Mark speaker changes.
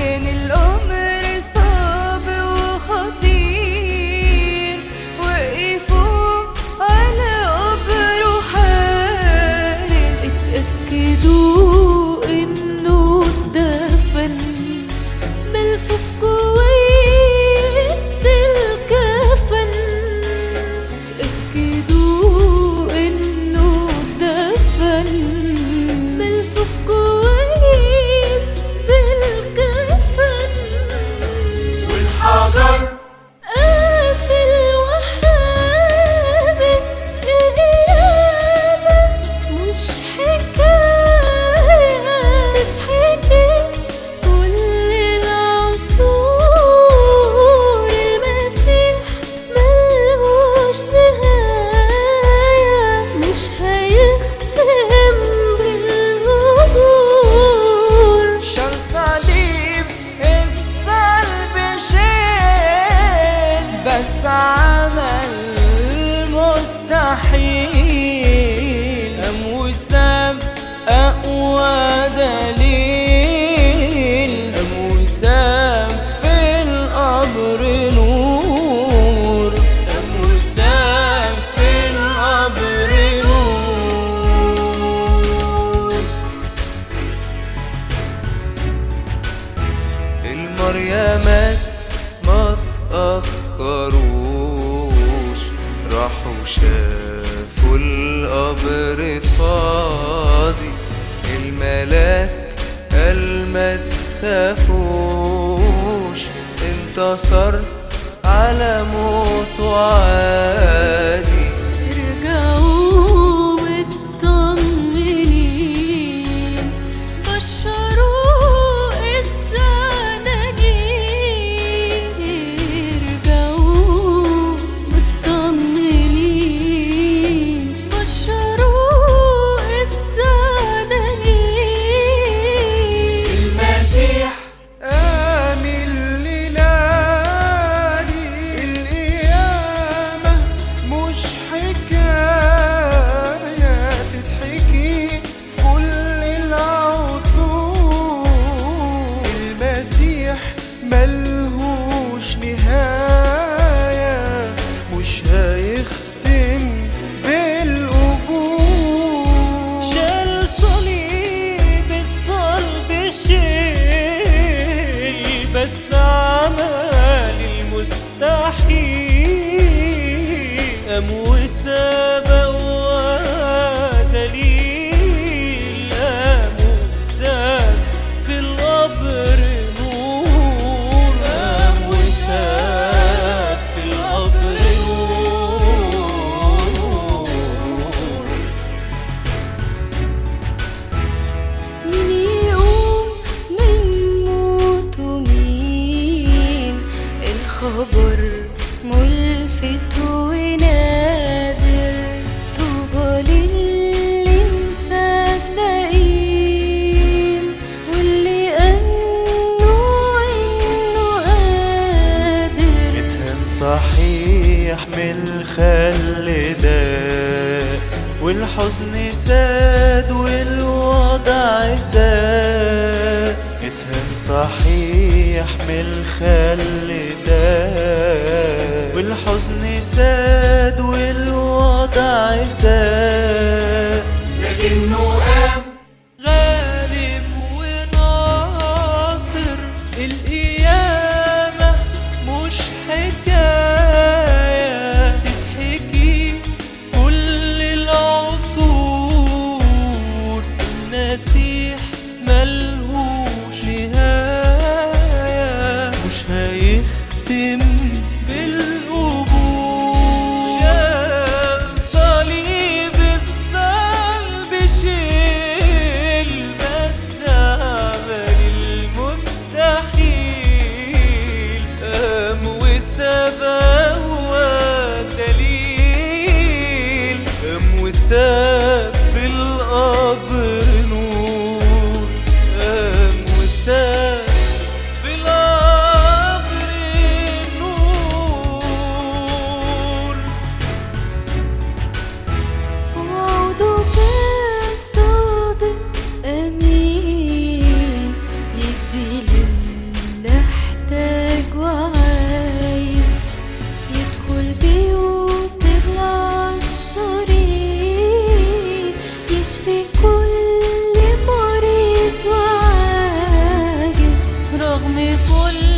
Speaker 1: كان الأمر صعب وخطير، وقفوا على قبره حارس، اتأكدوا إنه اتدفن ملفوف كويس بالكفن، اتأكدوا إنه اتدفن ملفوف كويس بالكفن.
Speaker 2: والحجر
Speaker 1: قافل وحابس القيامة، مش حكاية تتحكي كل العصور، المسيح ملهوش نهاية، مش هيختم بالغرور.
Speaker 2: شال صليب الصلب شيل، بس عمل مستحيل، قام وساب أقوى دليل، قام وساب في القبر نور، قام وساب في القبر نور. المريمات ما تأخروش، راحوا شافوا القبر فاضي، الملاك قال ما تخافوش، انتصرت على موته عادي.
Speaker 1: ارجعوا مطمنين، بشروا الزعلانين، ارجعوا مطمنين، بشروا الزعلانين.
Speaker 2: المسيح قام الليلة دي، القيامة مش حكاية تتحكي في كل العصور، المسيح ملهوش نهاية، مش هيختم بالقبور. شال صليب الصلب شيل، بس عمل المستحيل، قام وساب أقوى دليل، قام وساب في القبر نور، قام وساب في القبر نور.
Speaker 1: مين يقوم من موته مين، الخبر ملفت ونادر، طوبى للي مصدقين واللي أمنوا إنه قادر.
Speaker 2: اتهان صحيح من الخل داق، والحزن ساد والوضع ساء، اتهان صحيح من الخل داق، والحزن ساد والوضع ساء، لكنه قام غالب وناصر. القيامة مش حكاية تتحكي في كل العصور، المسيح ملهوش نهاية، مش هيختم بالقبور. شال صليب الصلب شيل، بس عمل المستحيل، قام وساب أقوى دليل، قام وساب في القبر نور، قام وساب في القبر نور.
Speaker 1: كل